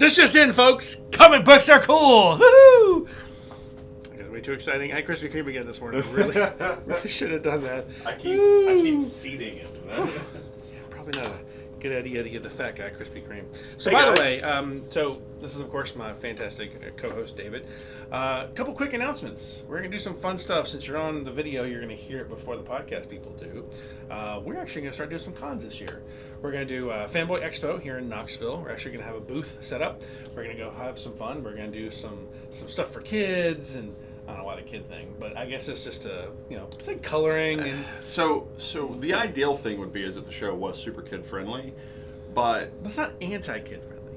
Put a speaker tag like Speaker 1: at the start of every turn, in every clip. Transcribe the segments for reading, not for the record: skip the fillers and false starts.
Speaker 1: This just in, folks. Comic books are cool. Woohoo! I got way too exciting. I had Krispy Kreme again this morning. Really should have done that.
Speaker 2: I keep seeding it.
Speaker 1: Yeah, probably not a good idea to give the fat guy Krispy Kreme. So,
Speaker 2: Hey,
Speaker 1: by the
Speaker 2: guys.
Speaker 1: way, so this is, of course, my fantastic co-host, David. A couple quick announcements. We're going to do some fun stuff. Since you're on the video, you're going to hear it before the podcast people do. We're actually going to start doing some cons this year. We're going to do Fanboy Expo here in Knoxville. We're actually going to have a booth set up. We're going to go have some fun. We're going to do some stuff for kids, and I don't know why the kid thing, but I guess it's just it's like coloring and.
Speaker 2: So the ideal thing would be as if the show was super kid friendly, but
Speaker 1: It's not anti-kid friendly.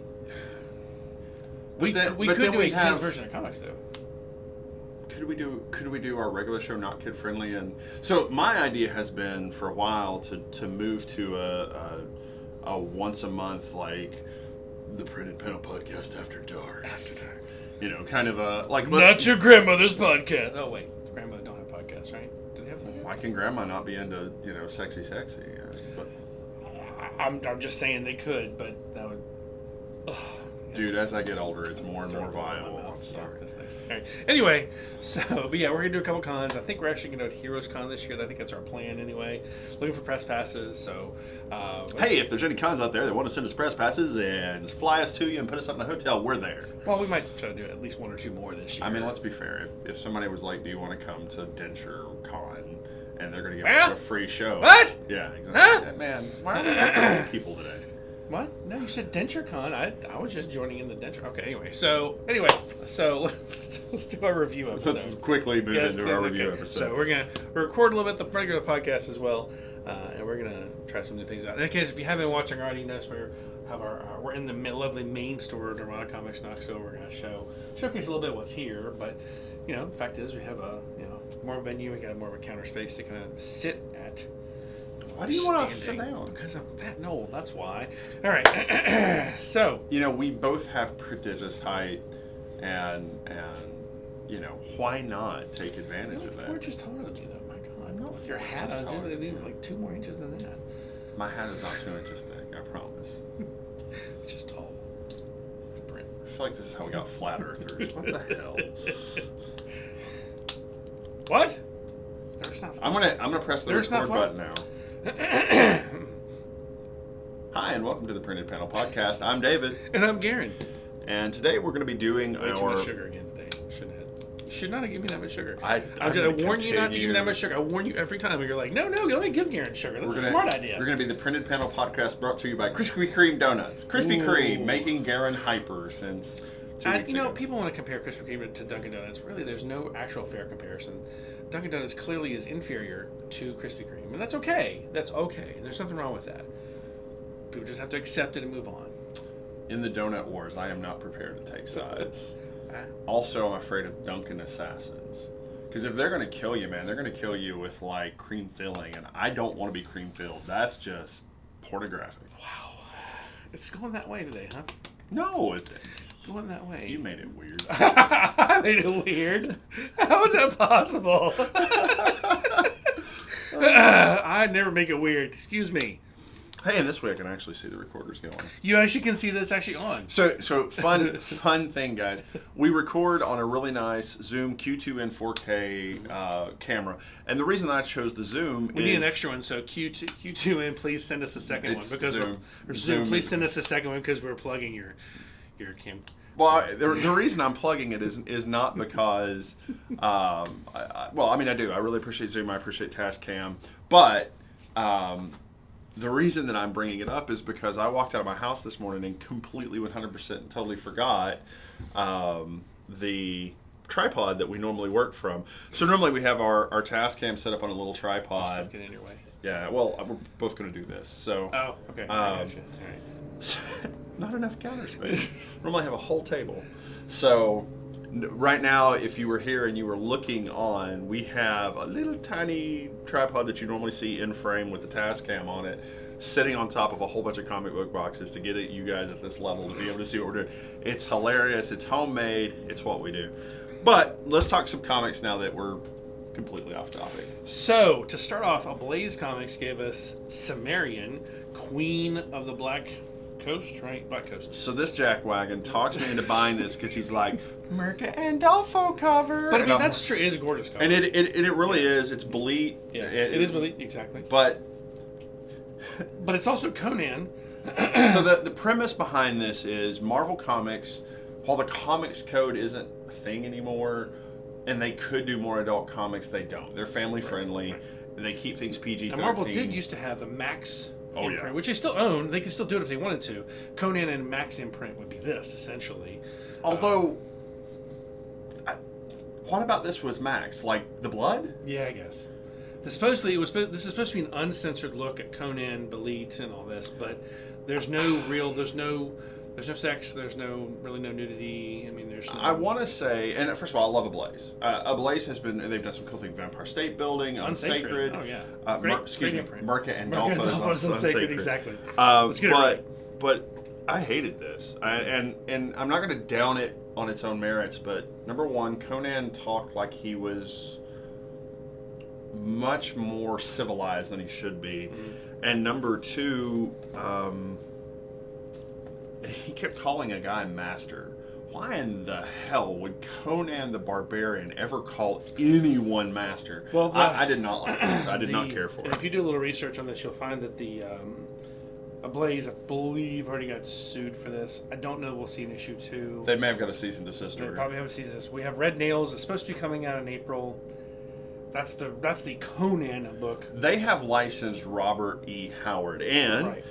Speaker 2: But
Speaker 1: We
Speaker 2: then-
Speaker 1: could
Speaker 2: but then
Speaker 1: do
Speaker 2: we
Speaker 1: a
Speaker 2: have-
Speaker 1: kids version of comics though.
Speaker 2: could we do our regular show not kid friendly? And so my idea has been for a while to move to a once a month, like the Printed Panel podcast after dark.
Speaker 1: After dark.
Speaker 2: You know, kind of a like.
Speaker 1: Not your grandmother's podcast. Oh wait, grandmother don't have podcasts, right? Do they have podcasts?
Speaker 2: Why can grandma not be into sexy? But
Speaker 1: I'm just saying they could, but that would.
Speaker 2: dude, as I get older, it's more and
Speaker 1: Throw
Speaker 2: more
Speaker 1: it all in my
Speaker 2: viable.
Speaker 1: mouth.
Speaker 2: I'm sorry.
Speaker 1: Yeah, that's nice. All right. Anyway, but yeah, we're gonna do a couple cons. I think we're actually gonna do Heroes Con this year. I think that's our plan anyway. Looking for press passes. So,
Speaker 2: Hey, if there's any cons out there that want to send us press passes and fly us to you and put us up in a hotel, we're there.
Speaker 1: well, we might try to do at least one or two more this year.
Speaker 2: I mean, let's be fair. If somebody was like, "Do you want to come to Denture Con?" and they're going to give
Speaker 1: Well,
Speaker 2: us a free show.
Speaker 1: what?
Speaker 2: Yeah, exactly.
Speaker 1: Huh?
Speaker 2: Man, why are we not people today?
Speaker 1: What? No, you said Denture Con. I was just joining in the Denture. Okay. Anyway, so let's do our review episode.
Speaker 2: Let's quickly move
Speaker 1: Yeah,
Speaker 2: into our review episode.
Speaker 1: So we're gonna record a little bit the regular podcast as well, and we're gonna try some new things out. In case if you haven't been watching already, you notice we're in the lovely main store of Drama Comics Knoxville. We're gonna showcase a little bit of what's here, but the fact is we have more of a venue. We got more of a counter space to kind of sit at.
Speaker 2: Why do you want to sit
Speaker 1: Standing.
Speaker 2: down?
Speaker 1: Because I'm fat and old. That's why. All right. So.
Speaker 2: We both have prodigious height, and why not take advantage of that?
Speaker 1: 4 inches taller than me, though. My God.
Speaker 2: I'm not
Speaker 1: With your
Speaker 2: 4
Speaker 1: hat
Speaker 2: inches
Speaker 1: on,
Speaker 2: taller.
Speaker 1: usually they need like 2 more inches than that.
Speaker 2: My hat is not 2 inches thick. I promise.
Speaker 1: It's just tall. It's a print.
Speaker 2: I feel like this is how we got flat earthers. What the hell?
Speaker 1: What? There's not.
Speaker 2: I'm gonna press the
Speaker 1: There's not
Speaker 2: record
Speaker 1: fun.
Speaker 2: button now. Hi, and welcome to the Printed Panel Podcast. I'm David,
Speaker 1: And I'm Garen.
Speaker 2: and today we're going to be doing
Speaker 1: Way too
Speaker 2: our.
Speaker 1: much sugar again today. You should not have given me that much sugar.
Speaker 2: I
Speaker 1: warn you not to give me that much sugar. I warn you every time. And you're like, no, let me give Garen sugar. That's a smart idea.
Speaker 2: We're going to be the Printed Panel Podcast brought to you by Krispy Kreme Donuts. Krispy Kreme, making Garen hyper since 2 weeks ago.
Speaker 1: People want to compare Krispy Kreme to Dunkin' Donuts. Really, there's no actual fair comparison. Dunkin' Donuts clearly is inferior to Krispy Kreme, and that's okay. That's okay. There's nothing wrong with that. People just have to accept it and move on.
Speaker 2: In the donut wars, I am not prepared to take sides. Also, I'm afraid of Dunkin' assassins. Because if they're going to kill you, man, they're going to kill you with, like, cream filling, and I don't want to be cream filled. That's just pornographic.
Speaker 1: Wow. It's going that way today, huh?
Speaker 2: No, it's
Speaker 1: Going that way.
Speaker 2: you made it weird.
Speaker 1: I made it weird. How is that possible? I'd never make it weird. Excuse me.
Speaker 2: Hey, and this way I can actually see the recorders going.
Speaker 1: You actually can see this actually on.
Speaker 2: So fun thing, guys. We record on a really nice Zoom Q2N 4K camera, and the reason I chose the Zoom
Speaker 1: We need an extra one, so Q2N, please send us a second one
Speaker 2: It's
Speaker 1: because
Speaker 2: Zoom.
Speaker 1: Zoom, please
Speaker 2: is-
Speaker 1: send us a second one because we're plugging your cam.
Speaker 2: Well, the reason I'm plugging it is not because, I do. I really appreciate Zoom. I appreciate Tascam. But the reason that I'm bringing it up is because I walked out of my house this morning and completely 100% totally forgot the tripod that we normally work from. So normally we have our Tascam set up on a little tripod.
Speaker 1: Stuff getting in your way.
Speaker 2: Yeah, well, we're both going to do this. So.
Speaker 1: Oh, okay. I gotcha. All right.
Speaker 2: Not enough counter space. Normally I have a whole table. So right now, if you were here and you were looking on, we have a little tiny tripod that you normally see in frame with the Tascam on it, sitting on top of a whole bunch of comic book boxes to get you guys at this level to be able to see what we're doing. It's hilarious. It's homemade. It's what we do. But let's talk some comics now that we're completely off topic.
Speaker 1: So, to start off, Ablaze Comics gave us Cimmerian, Queen of the Black Coast, right? Black Coast.
Speaker 2: So this jackwagon talks me into buying this because he's like, Mirka Andolfo cover.
Speaker 1: But I mean, that's true. It is a gorgeous cover.
Speaker 2: And it really is. It's Belit.
Speaker 1: Yeah, it is Belit, exactly.
Speaker 2: But
Speaker 1: it's also Conan.
Speaker 2: So the premise behind this is Marvel Comics, while the comics code isn't a thing anymore, and they could do more adult comics, they don't. They're family friendly. Right. They keep things PG-13.
Speaker 1: And Marvel did used to have the Max imprint,
Speaker 2: yeah.
Speaker 1: which they still own. They could still do it if they wanted to. Conan and Max imprint would be this, essentially.
Speaker 2: Although, what about this was Max? Like the blood?
Speaker 1: Yeah, I guess. This is supposed to be an uncensored look at Conan, Belit, and all this, but there's no sex, there's really no nudity. I mean, there's no...
Speaker 2: I want to say, and first of all, I love Ablaze. Ablaze they've done some cool things, Vampire State Building, Unsacred.
Speaker 1: Oh, yeah.
Speaker 2: Mirka and Dolpho's
Speaker 1: Unsacred, exactly.
Speaker 2: But I hated this. And I'm not going to down it on its own merits, but number one, Conan talked like he was much more civilized than he should be. Mm-hmm. And number two, he kept calling a guy master. Why in the hell would Conan the Barbarian ever call anyone master? Well, I did not like this. I did not care for it.
Speaker 1: If you do a little research on this, you'll find that the Ablaze, I believe, already got sued for this. I don't know. We'll see an issue 2.
Speaker 2: They may have got a cease and desist order.
Speaker 1: They probably have a cease and desist. We have Red Nails. It's supposed to be coming out in April. That's the Conan book.
Speaker 2: They have licensed Robert E. Howard, and right.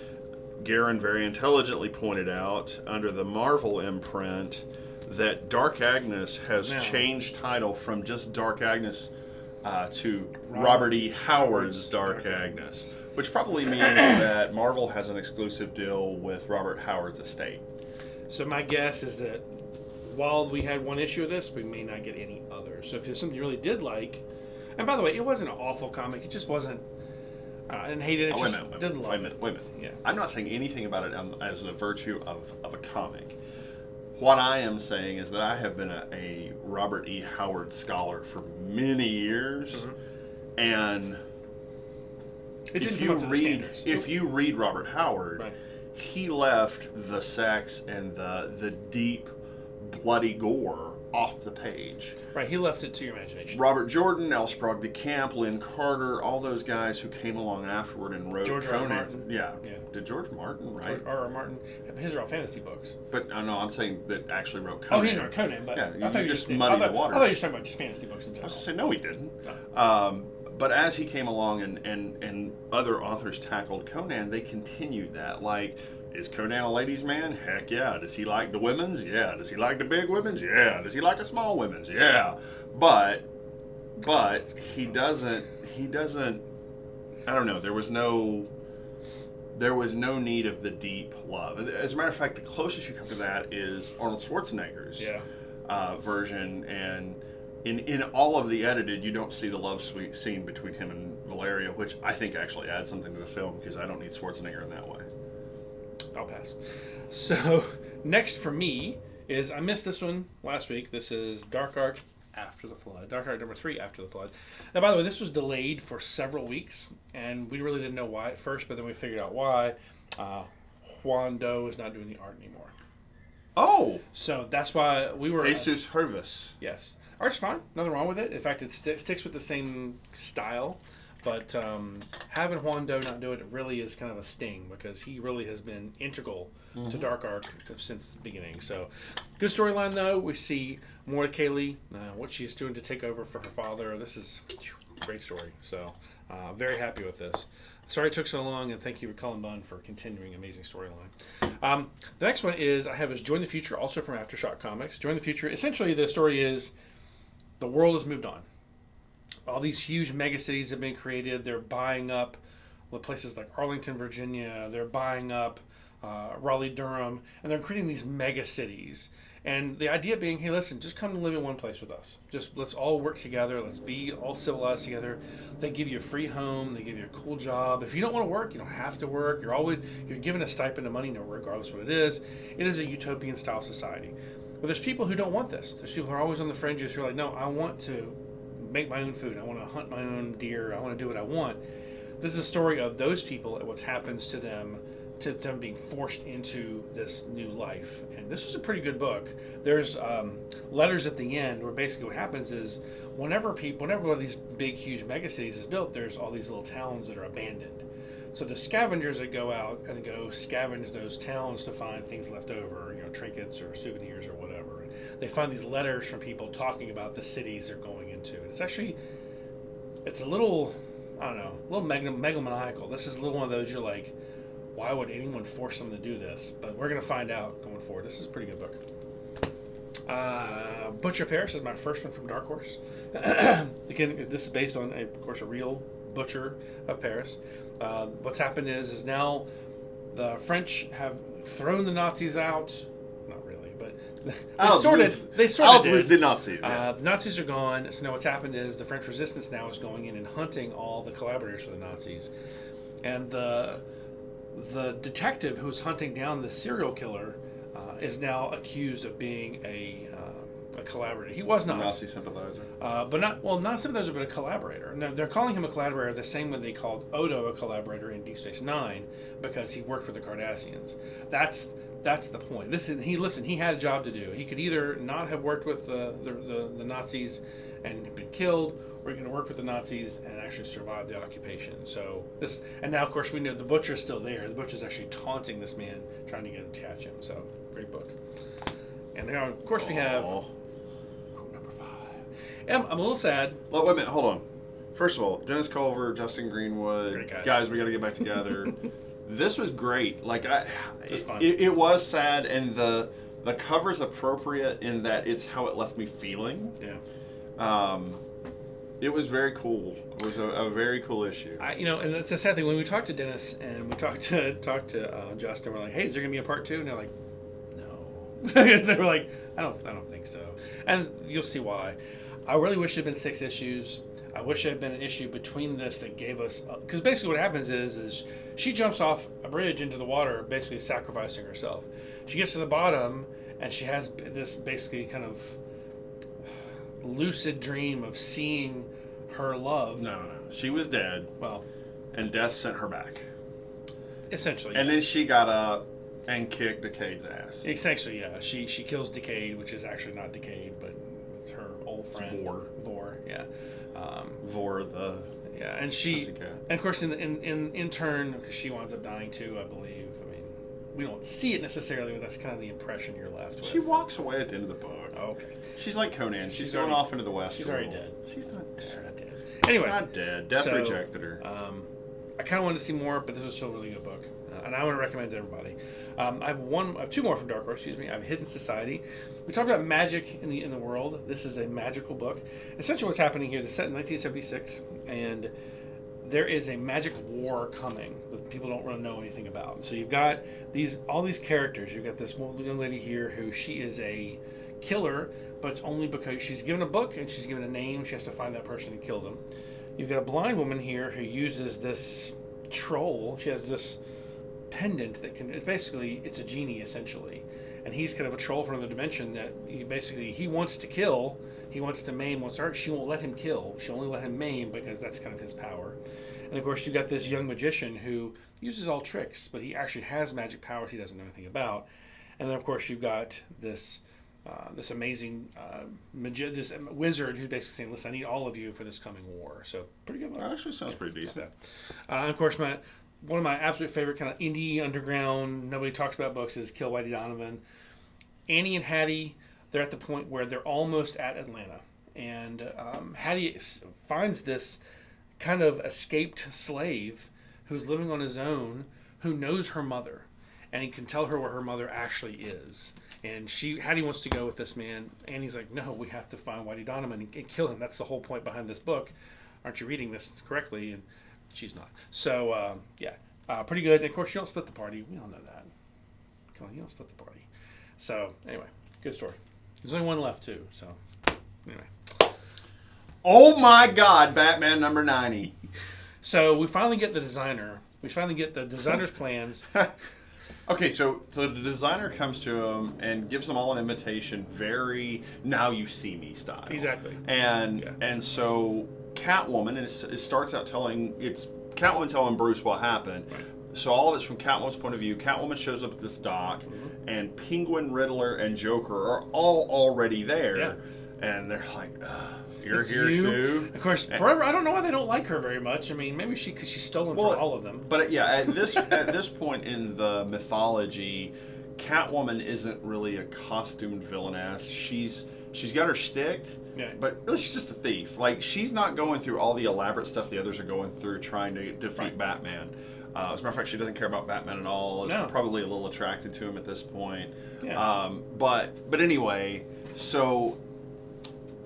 Speaker 2: Garen very intelligently pointed out under the Marvel imprint that Dark Agnes has changed title from just Dark Agnes to Robert E. Howard's Dark Agnes, which probably means that Marvel has an exclusive deal with Robert Howard's estate.
Speaker 1: So my guess is that while we had one issue of this, we may not get any others. So if there's something you really did like, and by the way, it wasn't an awful comic. It just wasn't. I didn't hate it.
Speaker 2: Wait a minute.
Speaker 1: Yeah.
Speaker 2: I'm not saying anything about it as a virtue of a comic. What I am saying is that I have been a Robert E. Howard scholar for many years, mm-hmm. and if you read Robert Howard, right. he left the sex and the deep, bloody gore off the page.
Speaker 1: Right, he left it to your imagination.
Speaker 2: Robert Jordan, L. Sprague de Camp, Lynn Carter, all those guys who came along afterward and wrote
Speaker 1: George
Speaker 2: Conan.
Speaker 1: R. Martin.
Speaker 2: Yeah. Did George Martin write?
Speaker 1: R. Martin. His are all fantasy books.
Speaker 2: But no, I'm saying that actually wrote Conan.
Speaker 1: Oh, he wrote Conan, but
Speaker 2: yeah,
Speaker 1: I thought
Speaker 2: you just muddied the waters.
Speaker 1: I thought you were talking about just fantasy books in general.
Speaker 2: I was going to say, no, he didn't.
Speaker 1: No.
Speaker 2: But as he came along and other authors tackled Conan, they continued that. Like, is Conan a ladies' man? Heck yeah. Does he like the women's? Yeah. Does he like the big women's? Yeah. Does he like the small women's? Yeah. But he doesn't I don't know, there was no need of the deep love. As a matter of fact, the closest you come to that is Arnold Schwarzenegger's version, and in all of the edited, you don't see the love scene between him and Valeria, which I think actually adds something to the film because I don't need Schwarzenegger in that way.
Speaker 1: I'll pass. So next for me is, I missed this one last week. This is Dark Ark After the Flood. Dark Ark number 3, After the Flood. Now, by the way, this was delayed for several weeks, and we really didn't know why at first, but then we figured out why. Juan Doe is not doing the art anymore.
Speaker 2: Oh!
Speaker 1: So that's why we were...
Speaker 2: Jesus Hervis.
Speaker 1: Yes. Art's fine. Nothing wrong with it. In fact, it sticks with the same style. But having Juan Doe not do it really is kind of a sting because he really has been integral to Dark Ark since the beginning. So, good storyline though. We see more of Kaylee, what she's doing to take over for her father. This is a great story. So, very happy with this. Sorry it took so long, and thank you to Cullen Bunn for continuing amazing storyline. The next one is Join the Future, also from Aftershock Comics. Join the Future. Essentially, the story is the world has moved on. All these huge megacities have been created. They're buying up places like Arlington, Virginia. They're buying up Raleigh, Durham. And they're creating these megacities. And the idea being, hey, listen, just come and live in one place with us. Just let's all work together. Let's be all civilized together. They give you a free home. They give you a cool job. If you don't want to work, you don't have to work. You're given a stipend of money, regardless of what it is. It is a utopian-style society. But there's people who don't want this. There's people who are always on the fringes who are like, no, I want to make my own food. I want to hunt my own deer. I want to do what I want. This is a story of those people and what happens to them to them being forced into this new life. And this was a pretty good book. There's letters at the end where basically what happens is whenever one of these big, huge megacities is built, there's all these little towns that are abandoned. So the scavengers that go out and go scavenge those towns to find things left over, trinkets or souvenirs or whatever. They find these letters from people talking about the cities they're going into. It's a little, I don't know, a little megalomaniacal. This is a little one of those you're like, why would anyone force them to do this? But we're going to find out going forward. This is a pretty good book. Butcher of Paris is my first one from Dark Horse. Again, this is based on, of course, a real butcher of Paris. What's happened is now the French have thrown the Nazis out. Not really, but they sort of did.
Speaker 2: The Nazis. Yeah.
Speaker 1: The Nazis are gone. So now what's happened is the French resistance now is going in and hunting all the collaborators for the Nazis. And the detective who's hunting down the serial killer is now accused of being a collaborator. He was not.
Speaker 2: Nazi sympathizer.
Speaker 1: But not sympathizer, but a collaborator. No, they're calling him a collaborator the same way they called Odo a collaborator in Deep Space Nine because he worked with the Cardassians. That's the point. He had a job to do. He could either not have worked with the Nazis and been killed, or he could work with the Nazis and actually survive the occupation. And now of course we know the Butcher is still there. The Butcher is actually taunting this man, trying to get him to catch him. So great book. And now of course we have number 5. And I'm a little sad.
Speaker 2: Well, wait a minute, hold on. First of all, Dennis Culver, Justin Greenwood,
Speaker 1: great
Speaker 2: guys, we got to get back together. This was great. Like
Speaker 1: fun.
Speaker 2: It was sad, and the cover's appropriate in that it's how it left me feeling.
Speaker 1: Yeah.
Speaker 2: It was very cool. It was a very cool issue.
Speaker 1: And it's a sad thing when we talked to Dennis and we talked to Justin. We're like, "Hey, is there gonna be a part 2?" And they're like, "No." They were like, "I don't think so." And you'll see why. I really wish it had been 6 issues. I wish it had been an issue between this that gave us, because basically what happens is she jumps off a bridge into the water, basically sacrificing herself. She gets to the bottom and she has this basically kind of lucid dream of seeing her love.
Speaker 2: No. She was dead.
Speaker 1: Well,
Speaker 2: and death sent her back.
Speaker 1: Essentially.
Speaker 2: And then she got up and kicked Decade's ass.
Speaker 1: Essentially, yeah. She kills Decade, which is actually not Decade, but it's her old friend. Vor, yeah.
Speaker 2: Vor the
Speaker 1: yeah, and
Speaker 2: pussycat.
Speaker 1: And of course in turn, because she winds up dying too, I believe. I mean, we don't see it necessarily, but that's kind of the impression you're left with.
Speaker 2: She walks away at the end of the book.
Speaker 1: Oh, okay.
Speaker 2: She's like Conan. She's going off into the West.
Speaker 1: She's already dead.
Speaker 2: She's not dead.
Speaker 1: She's not dead. Anyway.
Speaker 2: She's not dead. Death rejected her.
Speaker 1: I kind of wanted to see more, but this was still a really good book. And I want to recommend it to everybody. I have 2 more from Dark Horse, I have Hidden Society. We talked about magic in the world. This is a magical book. Essentially what's happening here, this is set in 1976, and there is a magic war coming that people don't really know anything about. So you've got all these characters. You've got this young lady here who she is a killer, but it's only because she's given a book and she's given a name. She has to find that person and kill them. You've got a blind woman here who uses this troll. She has this pendant that it's a genie essentially, and he's kind of a troll from another dimension that he wants to kill, he wants to maim, wants to hurt. She won't let him kill. She'll only let him maim because that's kind of his power. And of course you've got this young magician who uses all tricks, but he actually has magic powers he doesn't know anything about. And then of course you've got this amazing this wizard who's basically saying, "Listen, I need all of you for this coming war." So pretty good book.
Speaker 2: That actually sounds pretty decent.
Speaker 1: And of course one of my absolute favorite kind of indie underground, nobody talks about books is Kill Whitey Donovan. Annie and Hattie, they're at the point where they're almost at Atlanta. And Hattie finds this kind of escaped slave who's living on his own, who knows her mother. And he can tell her where her mother actually is. And Hattie wants to go with this man. Annie's like, "No, we have to find Whitey Donovan and kill him. That's the whole point behind this book. Aren't you reading this correctly?" And she's not. So, pretty good. And of course, you don't split the party. We all know that. Come on, you don't split the party. So, anyway, good story. There's only one left, too. So, anyway.
Speaker 2: Oh my God, Batman number 90.
Speaker 1: So, we finally get the designer. We finally get the designer's plans.
Speaker 2: Okay, so the designer comes to him and gives them all an invitation, very "now you see me" style.
Speaker 1: Exactly.
Speaker 2: And so Catwoman, and it starts out Catwoman telling Bruce what happened.
Speaker 1: Right.
Speaker 2: So all of it's from Catwoman's point of view. Catwoman shows up at this dock, and Penguin, Riddler, and Joker are all already there.
Speaker 1: Yeah.
Speaker 2: And they're like, you're
Speaker 1: It's
Speaker 2: here
Speaker 1: you.
Speaker 2: too.
Speaker 1: Of course, forever. I don't know why they don't like her very much. I mean, maybe because she's stolen from all of them.
Speaker 2: But yeah, at this point in the mythology, Catwoman isn't really a costumed villainess. She's got her sticked, but really she's just a thief. Like, she's not going through all the elaborate stuff the others are going through trying to defeat Batman. As a matter of fact, she doesn't care about Batman at all. Is probably a little attracted to him at this point.
Speaker 1: Yeah.
Speaker 2: But anyway, so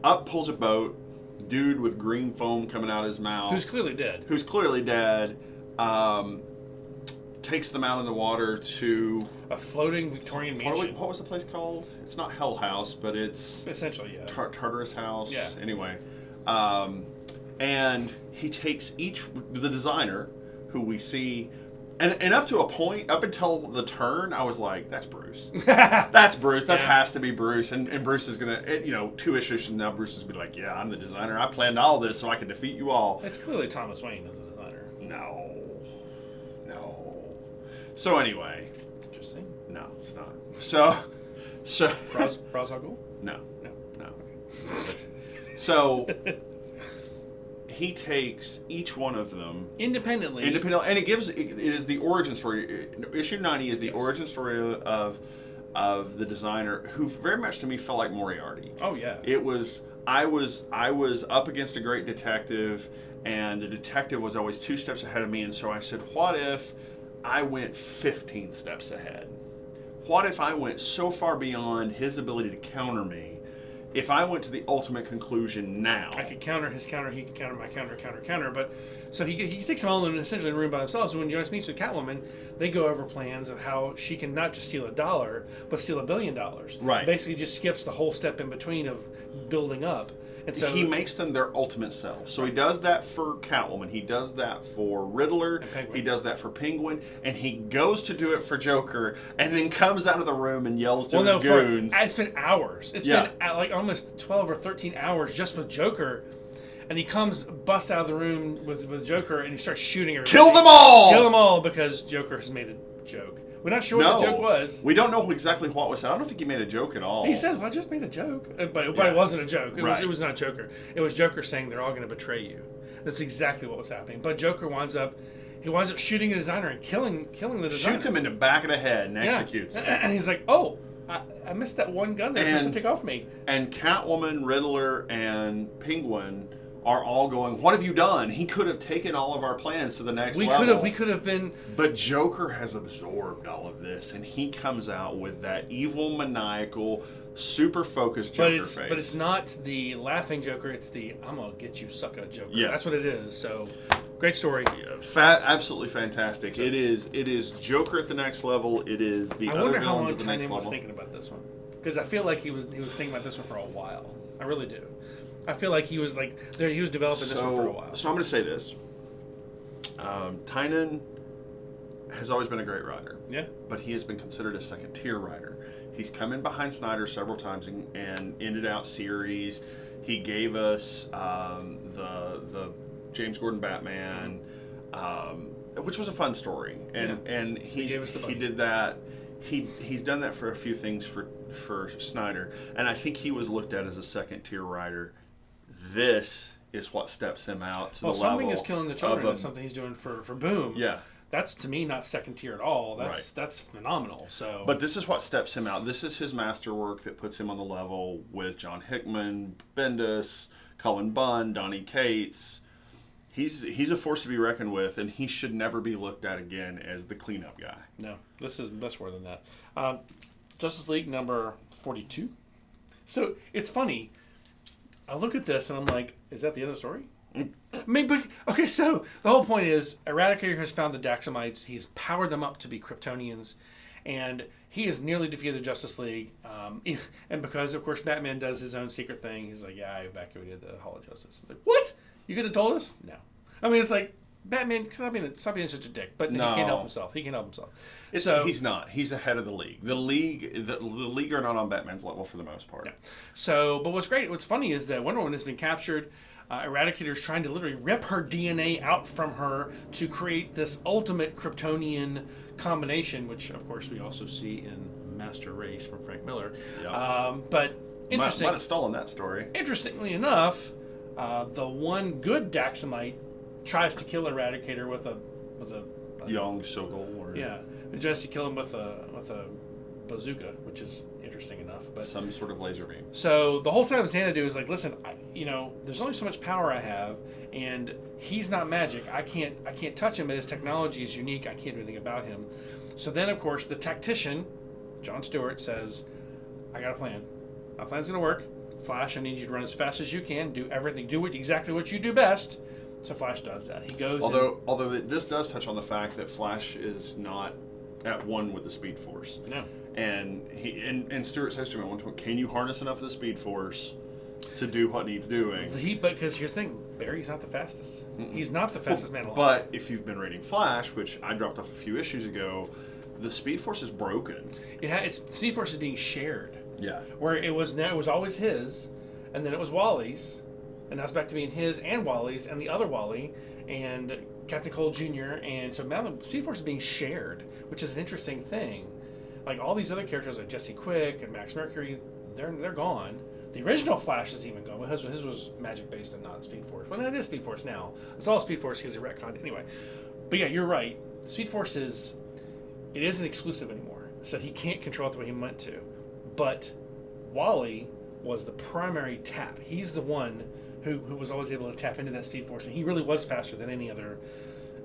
Speaker 2: up pulls a boat, dude with green foam coming out of his mouth.
Speaker 1: Who's clearly dead.
Speaker 2: Takes them out in the water to
Speaker 1: a floating Victorian mansion.
Speaker 2: What was the place called? It's not Hell House, but it's
Speaker 1: essentially
Speaker 2: Tartarus House.
Speaker 1: Yeah.
Speaker 2: Anyway, and he takes the designer, who we see, and up to a point, up until the turn, I was like, that's Bruce. That's Bruce. That has to be Bruce. And Bruce is gonna, 2 issues from now, Bruce is gonna be like, yeah, I'm the designer. I planned all this so I can defeat you all.
Speaker 1: It's clearly Thomas Wayne as a designer.
Speaker 2: No. So anyway.
Speaker 1: Interesting.
Speaker 2: No, it's not. So.
Speaker 1: Ra's al Ghul?
Speaker 2: No. So he takes each one of them
Speaker 1: independently,
Speaker 2: and it is the origin story. Issue 90 is the origin story of the designer, who very much to me felt like Moriarty.
Speaker 1: Oh yeah.
Speaker 2: I was up against a great detective, and the detective was always 2 steps ahead of me, and so I said, what if I went 15 steps ahead? What if I went so far beyond his ability to counter me? If I went to the ultimate conclusion now,
Speaker 1: I could counter his counter, he could counter my counter. But so he takes them all in essentially in a room by themselves. And when Joyce meets with Catwoman, they go over plans of how she can not just steal $1, but steal $1 billion.
Speaker 2: Right.
Speaker 1: Basically, just skips the whole step in between of building up. And so
Speaker 2: he makes them their ultimate self. So he does that for Catwoman. He does that for Riddler. He does that for Penguin. And he goes to do it for Joker, and then comes out of the room and yells to his goons.
Speaker 1: It's been hours. It's been like almost 12 or 13 hours just with Joker. And he busts out of the room with Joker, and he starts shooting everybody.
Speaker 2: Kill them all!
Speaker 1: Kill them all, because Joker has made a joke. We're not sure what the joke was.
Speaker 2: We don't know exactly what was said. I don't think he made a joke at all.
Speaker 1: He said, well, I just made a joke. But it wasn't a joke. It was not Joker. It was Joker saying they're all going to betray you. That's exactly what was happening. But Joker winds up shooting the designer and killing the designer.
Speaker 2: Shoots him in the back of the head and executes him.
Speaker 1: And he's like, oh, I missed that one gun they're supposed to take off me.
Speaker 2: And Catwoman, Riddler, and Penguin are all going, what have you done? He could have taken all of our plans to the next level.
Speaker 1: We could have been...
Speaker 2: But Joker has absorbed all of this, and he comes out with that evil, maniacal, super focused Joker face.
Speaker 1: But it's not the laughing Joker, it's the, I'm going to get you sucker Joker.
Speaker 2: Yeah.
Speaker 1: That's what it is. So, great story.
Speaker 2: Absolutely fantastic. It is Joker at the next level. It is the other villains at the next level. I wonder how long Tynion
Speaker 1: was thinking about this one. Because I feel like he was thinking about this one for a while. I really do. I feel like he was developing this one for a while.
Speaker 2: So I'm going to say this. Tynion has always been a great writer.
Speaker 1: Yeah. But
Speaker 2: he has been considered a second-tier writer. He's come in behind Snyder several times and ended out series. He gave us the James Gordon Batman, which was a fun story. And he did that. He's done that for a few things for Snyder. And I think he was looked at as a second-tier writer. This is what steps him out to the level.
Speaker 1: Something is killing the children is something he's doing for Boom.
Speaker 2: Yeah.
Speaker 1: That's, to me, not second tier at all. That's phenomenal. So,
Speaker 2: but this is what steps him out. This is his masterwork that puts him on the level with John Hickman, Bendis, Cullen Bunn, Donny Cates. He's a force to be reckoned with, and he should never be looked at again as the cleanup guy.
Speaker 1: No, this is much more than that. Justice League number 42. So it's funny. I look at this and I'm like, is that the end of the story? I mean, but, okay, so the whole point is Eradicator has found the Daxamites. He's powered them up to be Kryptonians, and he has nearly defeated the Justice League. And because, of course, Batman does his own secret thing, he's like, yeah, I evacuated the Hall of Justice. It's like, what? You could have told us? No. I mean, it's like, Batman, stop being such a dick. But
Speaker 2: No.
Speaker 1: he can't help himself. He can help himself.
Speaker 2: He's not. He's ahead of the league. The league are not on Batman's level for the most part.
Speaker 1: Yeah. But what's funny is that Wonder Woman has been captured. Eradicator is trying to literally rip her DNA out from her to create this ultimate Kryptonian combination, which of course we also see in Master Race from Frank Miller.
Speaker 2: Yeah.
Speaker 1: But interesting.
Speaker 2: Might have stolen that story.
Speaker 1: Interestingly enough, the one good Daxamite tries to kill Eradicator with a
Speaker 2: Young Sogol, or
Speaker 1: it tries to kill him with a bazooka, which is interesting enough. But
Speaker 2: some sort of laser beam.
Speaker 1: so the whole time Xanadu is like, listen, there's only so much power I have, and he's not magic. I can't touch him, but his technology is unique. I can't do anything about him. So then, of course, the tactician, John Stewart, says, I got a plan. My plan's going to work. Flash, I need you to run as fast as you can. Do everything. Exactly what you do best. So Flash does that. He goes.
Speaker 2: Although this does touch on the fact that Flash is not at one with the Speed Force.
Speaker 1: No.
Speaker 2: And Stewart says to him at one point, "Can you harness enough of the Speed Force to do what needs doing?"
Speaker 1: Because here's the thing, Barry's not the fastest. He's not the fastest man alive.
Speaker 2: But if you've been reading Flash, which I dropped off a few issues ago, the Speed Force is broken.
Speaker 1: It's Speed Force is being shared.
Speaker 2: Yeah.
Speaker 1: Where it was always his, and then it was Wally's, and now it's back to being his and Wally's and the other Wally and Captain Cole Jr. And so now the Speed Force is being shared, which is an interesting thing. Like all these other characters like Jesse Quick and Max Mercury, they're gone. The original Flash is even gone. His was magic based and not Speed Force. Well, it is Speed Force now. It's all Speed Force because they retconned it anyway. But yeah, you're right. Speed Force isn't exclusive anymore, so he can't control it the way he meant to. But Wally was the primary tap. He's the one who was always able to tap into that Speed Force, and he really was faster than any other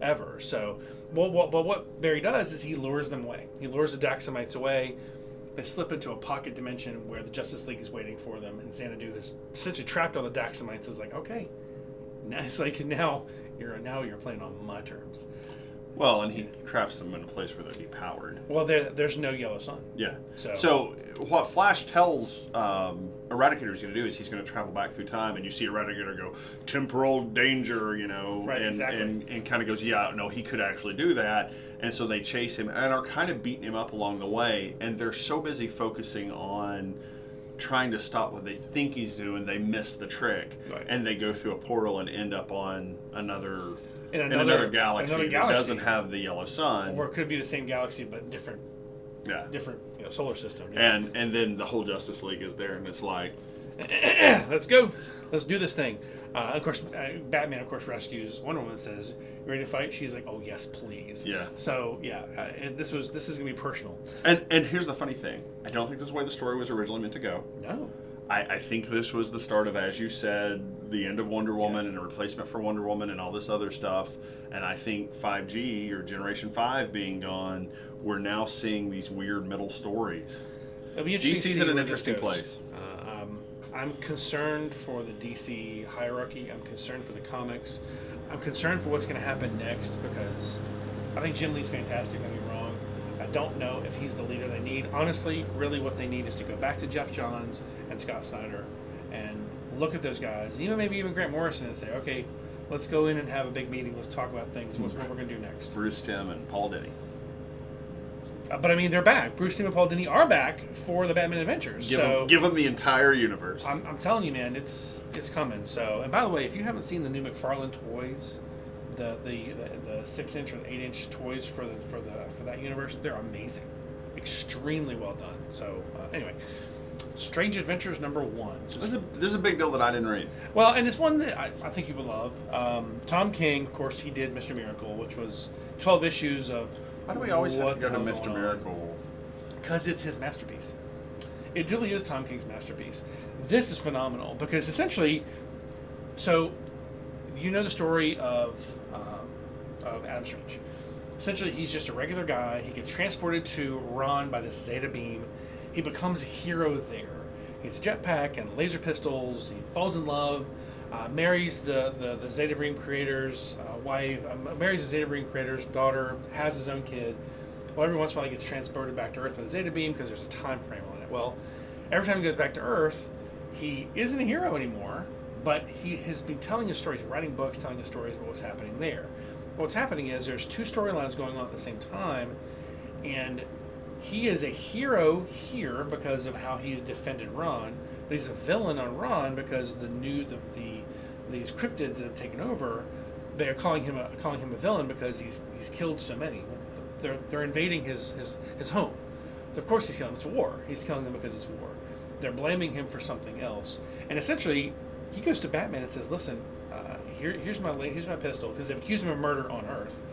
Speaker 1: ever. So, what Barry does is he lures them away. He lures the Daxamites away. They slip into a pocket dimension where the Justice League is waiting for them, and Xanadu has essentially trapped all the Daxamites. It's like, okay, now you're playing on my terms.
Speaker 2: Well, and he traps them in a place where they're depowered.
Speaker 1: Well, there's no yellow sun.
Speaker 2: Yeah.
Speaker 1: So
Speaker 2: what Flash tells Eradicator is going to do is he's going to travel back through time, and you see Eradicator go, temporal danger,
Speaker 1: Right,
Speaker 2: and,
Speaker 1: exactly.
Speaker 2: and kind of goes, yeah, no, he could actually do that. And so they chase him and are kind of beating him up along the way, and they're so busy focusing on trying to stop what they think he's doing, they miss the trick.
Speaker 1: Right.
Speaker 2: And they go through a portal and end up on another galaxy that doesn't have the yellow sun.
Speaker 1: Or it could be the same galaxy but different solar system.
Speaker 2: And then the whole Justice League is there, and it's like,
Speaker 1: let's go, let's do this thing. Of course, Batman of course rescues Wonder Woman. Says, "You ready to fight?" She's like, "Oh yes, please."
Speaker 2: Yeah.
Speaker 1: So this is gonna be personal.
Speaker 2: And here's the funny thing: I don't think this is the way the story was originally meant to go.
Speaker 1: No.
Speaker 2: I think this was the start of, as you said, the end of Wonder Woman and a replacement for Wonder Woman and all this other stuff. And I think 5G or Generation 5 being gone, we're now seeing these weird middle stories.
Speaker 1: It'll be interesting.
Speaker 2: DC's
Speaker 1: to see
Speaker 2: in an
Speaker 1: where
Speaker 2: interesting
Speaker 1: this goes.
Speaker 2: place.
Speaker 1: I'm concerned for the DC hierarchy. I'm concerned for the comics. I'm concerned for what's going to happen next because I think Jim Lee's fantastic. Don't get me wrong. I don't know if he's the leader they need. Honestly, really what they need is to go back to Jeff Johns and Scott Snyder and look at those guys, maybe even Grant Morrison, and say, okay, let's go in and have a big meeting. Let's talk about things. What we're going to do next.
Speaker 2: Bruce Timm and Paul Dini.
Speaker 1: But I mean, they're back. Bruce Timm and Paul Dini are back for the Batman Adventures.
Speaker 2: Give them the entire universe.
Speaker 1: I'm telling you, man, it's coming. So, and by the way, if you haven't seen the new McFarlane toys, the 6-inch or the 8-inch toys for that universe, they're amazing, extremely well done. So anyway, Strange Adventures #1. So
Speaker 2: this is a big deal that I didn't read.
Speaker 1: Well, and it's one that I think you would love. Tom King, of course, he did Mr. Miracle, which was 12 issues of.
Speaker 2: Why do we always have to go to
Speaker 1: the hell
Speaker 2: Mr.
Speaker 1: going on?
Speaker 2: Miracle?
Speaker 1: Because it's his masterpiece. It really is Tom King's masterpiece. This is phenomenal because essentially, so you know the story of Adam Strange. Essentially, he's just a regular guy. He gets transported to Ron by this Zeta beam. He becomes a hero there. He gets a jetpack and laser pistols. He falls in love, marries the Zeta beam creator's wife, marries the Zeta beam creator's daughter, has his own kid. Well, every once in a while he gets transported back to Earth by the Zeta beam because there's a time frame on it. Well, every time he goes back to Earth, he isn't a hero anymore, but he has been telling his stories, writing books, telling his stories about what's happening there. what's happening is there's two storylines going on at the same time, and he is a hero here because of how he's defended Ron, but he's a villain on Ron because these cryptids that have taken over, they're calling him a villain because he's killed so many. They're invading his home. Of course he's killing them. It's a war. He's killing them because it's war. They're blaming him for something else, and essentially he goes to Batman and says, "Listen, here's my pistol because they've accused him of murder on Earth.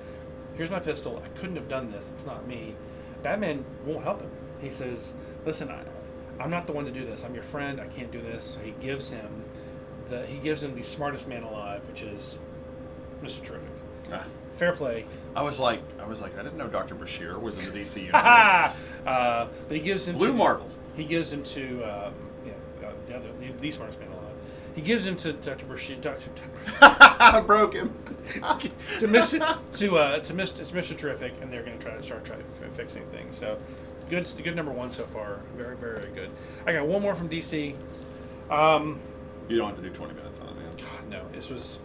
Speaker 1: Here's my pistol. I couldn't have done this. It's not me." Batman won't help him. He says, "Listen, I'm not the one to do this. I'm your friend. I can't do this." So he gives him the smartest man alive, which is Mr. Terrific. Fair play.
Speaker 2: I was like, I didn't know Dr. Bashir was in the DC universe.
Speaker 1: But he gives him
Speaker 2: Blue Marvel.
Speaker 1: He gives him to the smartest man alive. He gives him to Dr. Bashir.
Speaker 2: I broke him.
Speaker 1: to Mr. Terrific, and they're going to start fixing things. So, good number one so far. Very, very, very good. I got one more from DC.
Speaker 2: You don't have to do 20 minutes on it, man.
Speaker 1: No, this was.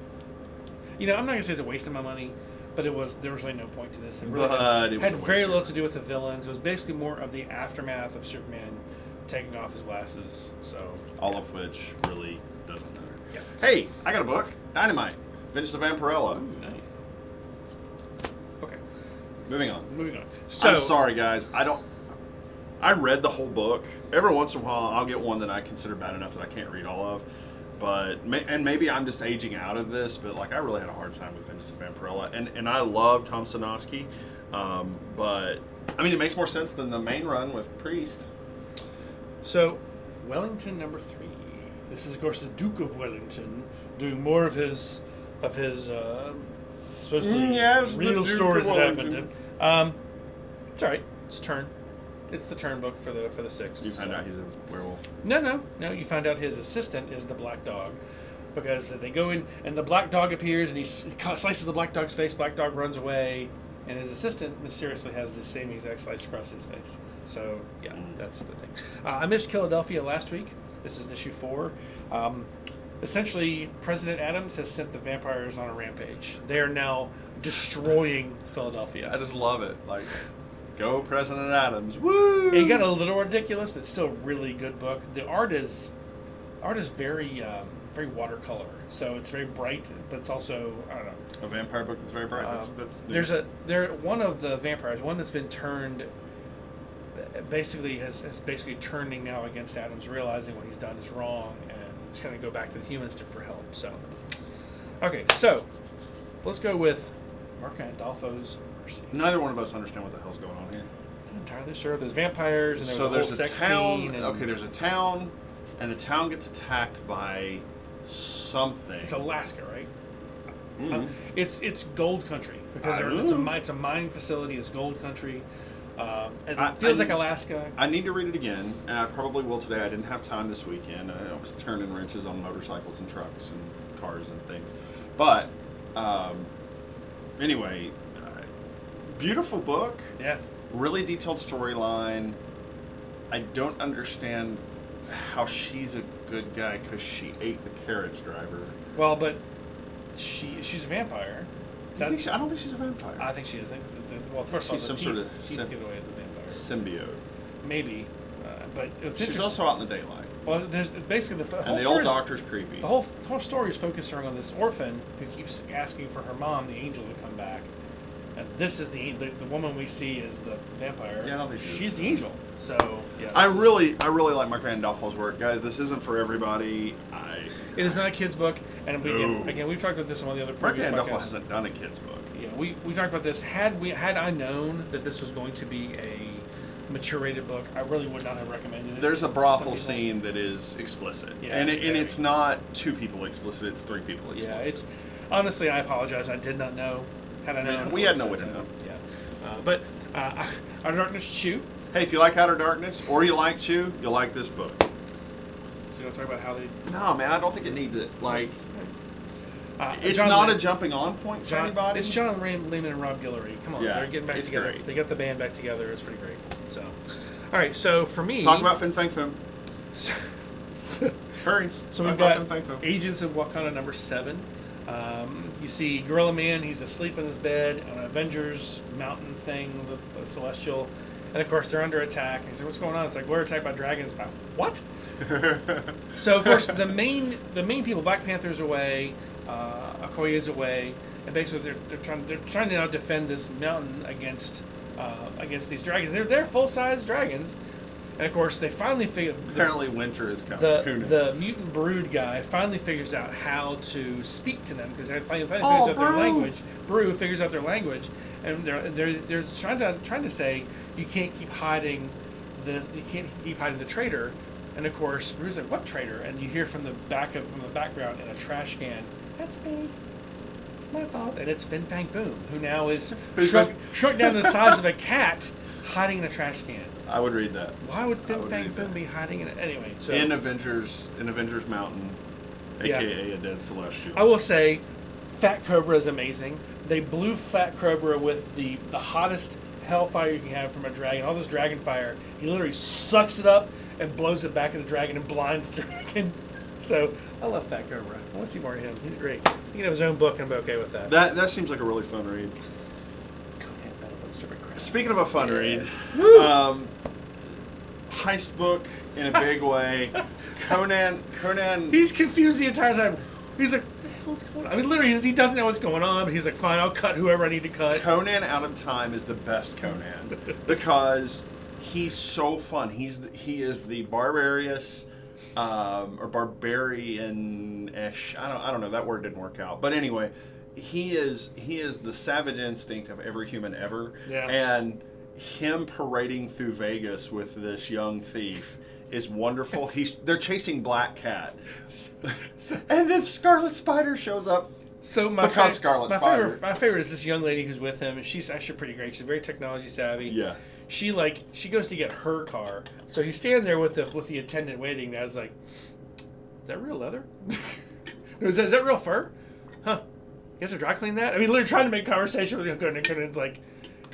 Speaker 1: I'm not going to say it's a waste of my money, but there was really no point to this. It really had very little to do with the villains. It was basically more of the aftermath of Superman taking off his glasses. So
Speaker 2: all of which really doesn't matter.
Speaker 1: Yeah.
Speaker 2: Hey, I got a book. Dynamite. Vengeance of Vampirella.
Speaker 1: Ooh, nice. Okay.
Speaker 2: Moving on.
Speaker 1: So,
Speaker 2: I'm sorry, guys. I read the whole book. Every once in a while, I'll get one that I consider bad enough that I can't read all of. But maybe I'm just aging out of this, but I really had a hard time with Vengeance of Vampirella, and I love Tom Sinofsky, but it makes more sense than the main run with Priest.
Speaker 1: So, Wellington number 3. This is of course the Duke of Wellington doing more of his supposedly real stories that happened to him. It's all right. It's turn. It's the turn book for the 6th.
Speaker 2: You find out he's a werewolf.
Speaker 1: No. You find out his assistant is the Black Dog, because they go in and the Black Dog appears and he slices the Black Dog's face. Black Dog runs away, and his assistant mysteriously has the same exact slice across his face. So yeah, that's the thing. I missed Philadelphia last week. This is issue 4. Essentially, President Adams has sent the vampires on a rampage. They are now destroying Philadelphia.
Speaker 2: I just love it. Go President Adams. Woo!
Speaker 1: It got a little ridiculous, but still really good book. The art is very very watercolor, so it's very bright, but it's also, I don't know.
Speaker 2: A vampire book that's very bright.
Speaker 1: There's one of the vampires, one that's been turned, basically is basically turning now against Adams, realizing what he's done is wrong, and he's going to go back to the humans for help. So, okay, so let's go with Mark Andolfo's Mercy.
Speaker 2: Neither one of us understand what the hell's going on here.
Speaker 1: Not entirely sure. There's vampires, and
Speaker 2: so
Speaker 1: there's
Speaker 2: a
Speaker 1: sex
Speaker 2: town.
Speaker 1: scene.
Speaker 2: Okay, there's a town, and the town gets attacked by something.
Speaker 1: It's Alaska, right?
Speaker 2: Mm-hmm.
Speaker 1: It's gold country because it's a mining facility. It's gold country. It feels like Alaska.
Speaker 2: I need to read it again, and I probably will today. I didn't have time this weekend. I was turning wrenches on motorcycles and trucks and cars and things. But anyway, beautiful book.
Speaker 1: Yeah.
Speaker 2: Really detailed storyline. I don't understand how she's a good guy because she ate the carriage driver.
Speaker 1: Well, but she's a vampire.
Speaker 2: I don't think she's a vampire.
Speaker 1: I think she is. Well, first of all,
Speaker 2: she's some sort of
Speaker 1: teeth give away as a vampire.
Speaker 2: Symbiote.
Speaker 1: Maybe, but it's
Speaker 2: she's also out in the daylight.
Speaker 1: Well, there's basically the whole
Speaker 2: and the old doctor's creepy.
Speaker 1: The whole story is focusing on this orphan who keeps asking for her mom, the angel, to come back. And this is the woman we see is the vampire.
Speaker 2: Yeah, I don't think
Speaker 1: she's the angel. So yeah.
Speaker 2: I really like Mark Andolfo's work, guys. This isn't for everybody.
Speaker 1: It is not a kid's book, and again we've talked about this on one of the other
Speaker 2: Mark
Speaker 1: previous podcasts.
Speaker 2: Andolfo hasn't done a kid's book.
Speaker 1: Yeah, we talked about this. Had I known that this was going to be a mature rated book, I really would not have recommended it.
Speaker 2: There's a brothel scene that is explicit, and it's not 2 people explicit; it's 3 people explicit.
Speaker 1: Yeah, it's honestly, I apologize. I did not know. Had I known,
Speaker 2: we had no way to know.
Speaker 1: Yeah, but Outer Darkness, Chew.
Speaker 2: Hey, if you like Outer Darkness or you like Chew, you'll like this book.
Speaker 1: So you want to talk about how they?
Speaker 2: No, man, I don't think it needs it. It's
Speaker 1: John
Speaker 2: not a jumping on point for anybody.
Speaker 1: It's John Lehman and Rob Guillory. Come on, they're getting back together.
Speaker 2: Great.
Speaker 1: They got the band back together. It's pretty great. So, all right. So for me,
Speaker 2: talk about Fin Fang Foom. Hurry.
Speaker 1: So we've got Agents of Wakanda number 7. You see Gorilla Man, he's asleep in his bed on an Avengers mountain thing, the Celestial. And of course, they're under attack. He said, "What's going on?" It's like, "We're attacked by dragons." About what? So of course, the main people, Black Panther's away, Okoye's away, and basically they're trying to now defend this mountain against these dragons. They're full size dragons, and of course they finally figure.
Speaker 2: Apparently, winter is coming.
Speaker 1: The mutant brood guy finally figures out how to speak to them because they finally figures out their language. Brew figures out their language, and they're trying to say you can't keep hiding the traitor. And of course, Brew's like, "What traitor?" And you hear from the background in a trash can, "That's me. It's my fault." And it's Fin Fang Foom, who now is shrunk down to the size of a cat, hiding in a trash can.
Speaker 2: I would read that.
Speaker 1: Why would Fin Fang Foom be hiding in it anyway? So
Speaker 2: in Avengers Mountain, aka a dead Celestial.
Speaker 1: I will say, Fat Cobra is amazing. They blew Fat Cobra with the hottest hellfire you can have from a dragon. All this dragon fire, he literally sucks it up and blows it back at the dragon and blinds the dragon. So I love Fat Cobra. I want to see more of him. He's great. He can have his own book, and I'm okay with that.
Speaker 2: That seems like a really fun read. Speaking of a fun read, heist book in a big way. Conan.
Speaker 1: He's confused the entire time. He's like, "What the hell is going on?" I mean, literally, he doesn't know what's going on. But he's like, "Fine, I'll cut whoever I need to cut."
Speaker 2: Conan Out of Time is the best Conan because he's so fun. He is the barbarous or barbarian-ish. I don't know. That word didn't work out. But anyway, he is the savage instinct of every human ever.
Speaker 1: Yeah.
Speaker 2: And him parading through Vegas with this young thief is wonderful. They're chasing Black Cat, and then Scarlet Spider shows up.
Speaker 1: So my favorite is this young lady who's with him, and she's actually pretty great. She's very technology savvy.
Speaker 2: Yeah.
Speaker 1: She goes to get her car, so he's standing there with the attendant waiting. And I was like, "Is that real leather? is that real fur? Huh? You have to dry clean that?" I mean, literally trying to make conversation with him, and it's like,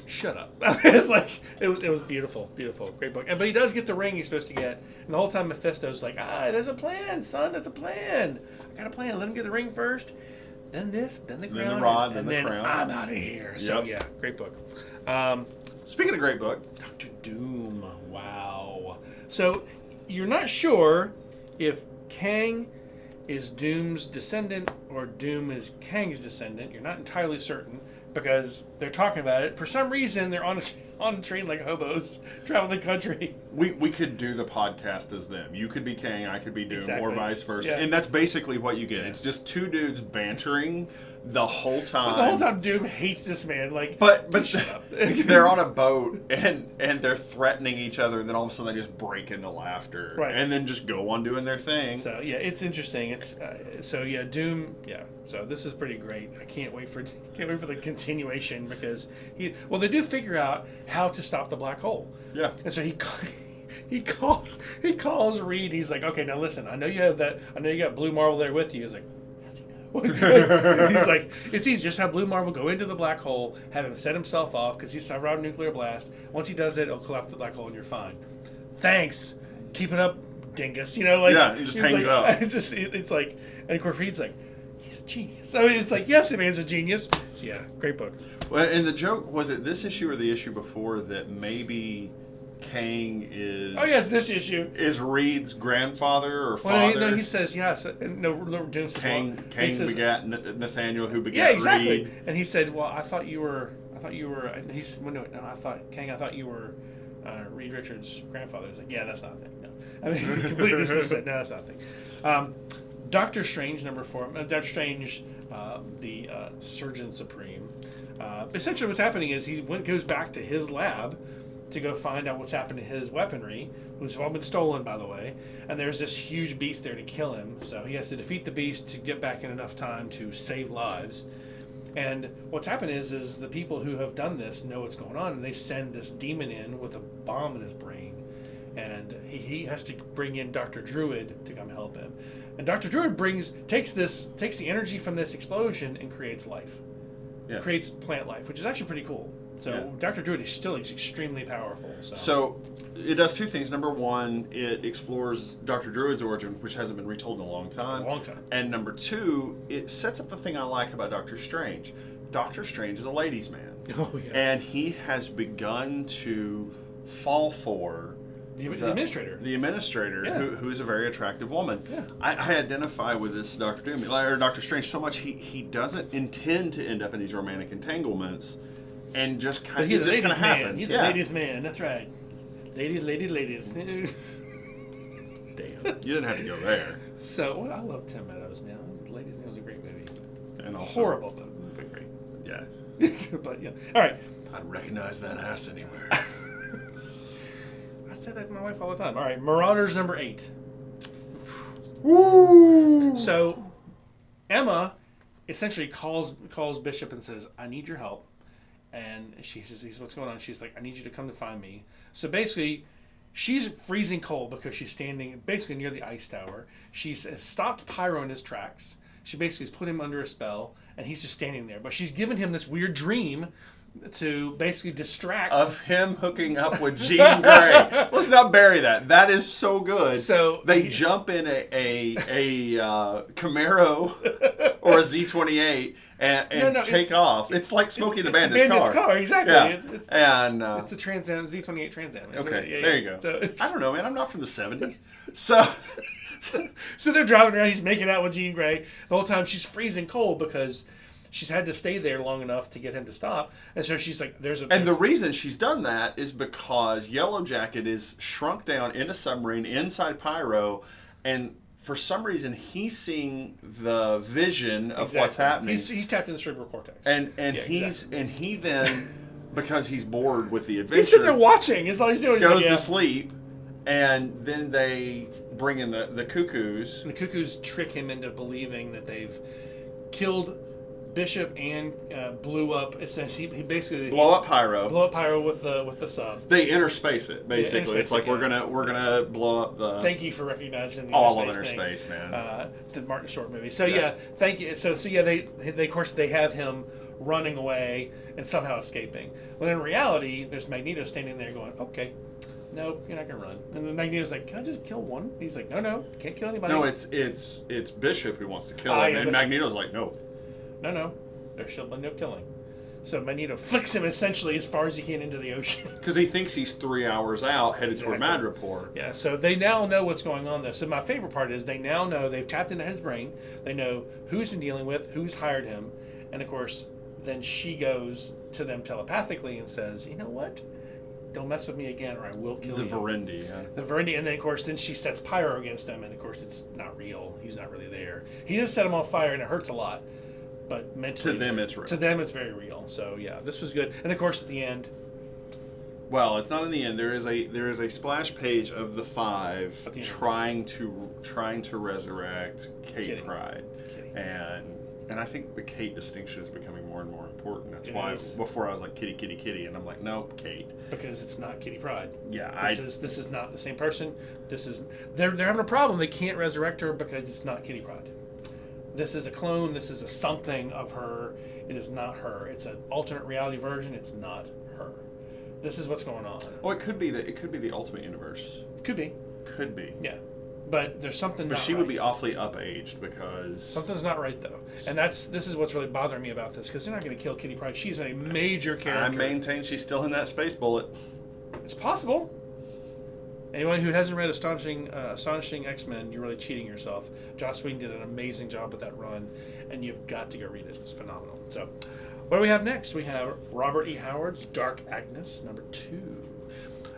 Speaker 1: "Shut up!" It's like it was beautiful, great book. But he does get the ring he's supposed to get, and the whole time Mephisto's like, "There's a plan, son. There's a plan. I got a plan. Let him get the ring first, then this, then the crown,
Speaker 2: then the rod,
Speaker 1: and
Speaker 2: then the crown.
Speaker 1: I'm out of here." So yeah, great book.
Speaker 2: Speaking of great book,
Speaker 1: Dr. Doom. Wow. So you're not sure if Kang is Doom's descendant or Doom is Kang's descendant. You're not entirely certain because they're talking about it. For some reason, they're on a train like hobos, traveling the country.
Speaker 2: We could do the podcast as them. You could be Kang, I could be Doom, or vice versa.
Speaker 1: Yeah.
Speaker 2: And that's basically what you get. It's just two dudes bantering the whole time.
Speaker 1: But the whole time Doom hates this man. Like,
Speaker 2: but they're on a boat and they're threatening each other, and then all of a sudden they just break into laughter,
Speaker 1: right?
Speaker 2: And then just go on doing their thing.
Speaker 1: So yeah, it's interesting. It's Doom. Yeah, so this is pretty great. I can't wait for the continuation because they do figure out how to stop the black hole.
Speaker 2: Yeah,
Speaker 1: and so he calls Reed. He's like, "Okay, now listen. I know you have that. I know you got Blue Marvel there with you." He's like, he's like, "It's easy. Just have Blue Marvel go into the black hole, have him set himself off because he's survived a nuclear blast. Once he does it, it'll collapse the black hole and you're fine. Thanks. Keep it up, dingus." He just
Speaker 2: hangs up.
Speaker 1: It's like, and of course Reed's like, "He's a genius." I mean, it's like, yes, the man's a genius. Yeah, great book.
Speaker 2: Well, and the joke was it this issue or the issue before that maybe Kang is...
Speaker 1: Oh, yes, this issue.
Speaker 2: Is Reed's grandfather or father?
Speaker 1: Well, no, he says, yes. No, Doom says,
Speaker 2: Kang begat Nathaniel, who begat
Speaker 1: yeah, exactly.
Speaker 2: Reed.
Speaker 1: And he said, well, I thought you were, and he said, well, no, I thought you were Reed Richards' grandfather. He's like, yeah, that's not a thing. No. I mean, he completely dismissed it. No, that's not a thing. Doctor Strange, number 4. Doctor Strange, the Surgeon Supreme. Essentially what's happening is he goes back to his lab to go find out what's happened to his weaponry, which has all been stolen, by the way. And there's this huge beast there to kill him. So he has to defeat the beast to get back in enough time to save lives. And what's happened is the people who have done this know what's going on, and they send this demon in with a bomb in his brain. And he has to bring in Dr. Druid to come help him. And Dr. Druid takes the energy from this explosion and creates life. Yeah. Creates plant life, which is actually pretty cool. So
Speaker 2: Yeah.
Speaker 1: Dr. Druid is still extremely powerful.
Speaker 2: So it does two things. Number one, it explores Dr. Druid's origin, which hasn't been retold in a long time. And number two, it sets up the thing I like about Doctor Strange. Doctor Strange is a ladies' man.
Speaker 1: Oh, yeah.
Speaker 2: And he has begun to fall for
Speaker 1: the administrator.
Speaker 2: The administrator,
Speaker 1: Yeah.
Speaker 2: who is a very attractive woman.
Speaker 1: Yeah.
Speaker 2: I identify with this Doctor Doom, or Doctor Strange so much he doesn't intend to end up in these romantic entanglements, and just kind of happens.
Speaker 1: He's the ladies' man. That's right. Ladies. Damn.
Speaker 2: You didn't have to go there.
Speaker 1: So I love Tim Meadows, man. Ladies' Man was a great movie.
Speaker 2: And also,
Speaker 1: horrible, but great.
Speaker 2: Yeah.
Speaker 1: But yeah. All right.
Speaker 2: I'd recognize that ass anywhere.
Speaker 1: I say that to my wife all the time. All right, Marauders number 8.
Speaker 2: Woo!
Speaker 1: So Emma essentially calls Bishop and says, "I need your help." And she says, "What's going on?" She's like, "I need you to come to find me." So basically, she's freezing cold because she's standing basically near the ice tower. She's stopped Pyro in his tracks. She basically has put him under a spell, and he's just standing there. But she's given him this weird dream to basically distract
Speaker 2: of him hooking up with Jean Grey. Let's not bury that. That is so good.
Speaker 1: So
Speaker 2: they jump in a Camaro or a Z28 and take off. It's like Smokey the Bandit's
Speaker 1: car. Exactly.
Speaker 2: Yeah.
Speaker 1: It's a Trans Am, Z28 Trans Am.
Speaker 2: Okay, there you go.
Speaker 1: So,
Speaker 2: I don't know, man. I'm not from the 70s. So
Speaker 1: they're driving around. He's making out with Jean Grey. The whole time she's freezing cold because she's had to stay there long enough to get him to stop. And so she's like, And the reason she's done that is because Yellow Jacket is shrunk down in a submarine inside Pyro, and for some reason he's seeing the vision of what's happening. He's tapped in the cerebral cortex.
Speaker 2: And he then, because he's bored with the adventure,
Speaker 1: he's sitting there watching. It's all he's doing.
Speaker 2: Goes to sleep, and then they bring in the Cuckoos.
Speaker 1: And the Cuckoos trick him into believing that they've killed Bishop and blew up. Essentially, he basically
Speaker 2: blow up Pyro
Speaker 1: with the sub.
Speaker 2: They interspace it basically. It's like we're gonna blow up the.
Speaker 1: Thank you for recognizing the
Speaker 2: all of interspace, man.
Speaker 1: The Martin Short movie. So yeah, thank you. So yeah, they of course they have him running away and somehow escaping. When in reality, there's Magneto standing there going, "Okay, no, you're not gonna run." And then Magneto's like, "Can I just kill one?" He's like, "No, can't kill anybody."
Speaker 2: No, it's Bishop who wants to kill him, and Magneto's like, "No."
Speaker 1: No, there shall be no killing. So Magneto flicks him essentially as far as he can into the ocean.
Speaker 2: Because he thinks he's 3 hours out, headed toward Madripoor.
Speaker 1: Yeah, so they now know what's going on there. So my favorite part is they now know, they've tapped into his brain, they know who's been dealing with, who's hired him, and of course, then she goes to them telepathically and says, "You know what? Don't mess with me again or I will kill you."
Speaker 2: The Verendi, yeah.
Speaker 1: The Verendi, and then of course, then she sets Pyro against them, and of course, it's not real. He's not really there. He does set him on fire, and it hurts a lot. But mentally,
Speaker 2: to them it's real.
Speaker 1: To them it's very real. So yeah, this was good. And of course at the end.
Speaker 2: Well, it's not in the end. There is a splash page of the 5 trying to resurrect Kate Pride, and I think the Kate distinction is becoming more and more important. That's why before I was like Kitty, and I'm like, nope, Kate,
Speaker 1: because it's not Kitty Pride.
Speaker 2: Yeah,
Speaker 1: this is not the same person. They're having a problem. They can't resurrect her because it's not Kitty Pride. This is a clone. This is a something of her. It is not her. It's an alternate reality version. It's not her. This is what's going on.
Speaker 2: Oh, it could be the Ultimate Universe.
Speaker 1: Could be.
Speaker 2: Yeah.
Speaker 1: But there's something.
Speaker 2: But she would be awfully upaged because
Speaker 1: something's not right though, and this is what's really bothering me about this because they're not going to kill Kitty Pryde. She's a major character.
Speaker 2: I maintain she's still in that space bullet.
Speaker 1: It's possible. Anyone who hasn't read Astonishing X-Men, you're really cheating yourself. Joss Whedon did an amazing job with that run, and you've got to go read it. It's phenomenal. So, what do we have next? We have Robert E. Howard's Dark Agnes, number 2.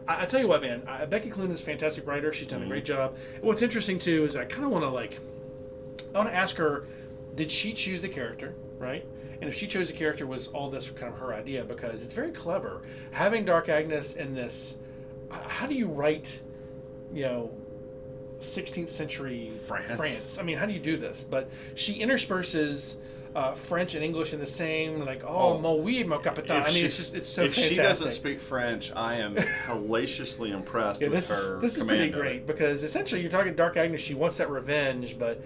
Speaker 1: I tell you what, man. Becky Cloonan is a fantastic writer. She's done a great job. What's interesting, too, is I kind of want to ask her, did she choose the character, right? And if she chose the character, was all this kind of her idea? Because it's very clever. Having Dark Agnes in this... How do you write, 16th century France? I mean, how do you do this? But she intersperses French and English in the same, mon oui, mon capitaine. I mean, it's so fantastic.
Speaker 2: If she doesn't speak French, I am hellaciously impressed with her
Speaker 1: This is pretty great because essentially you're talking Dark Agnes. She wants that revenge, but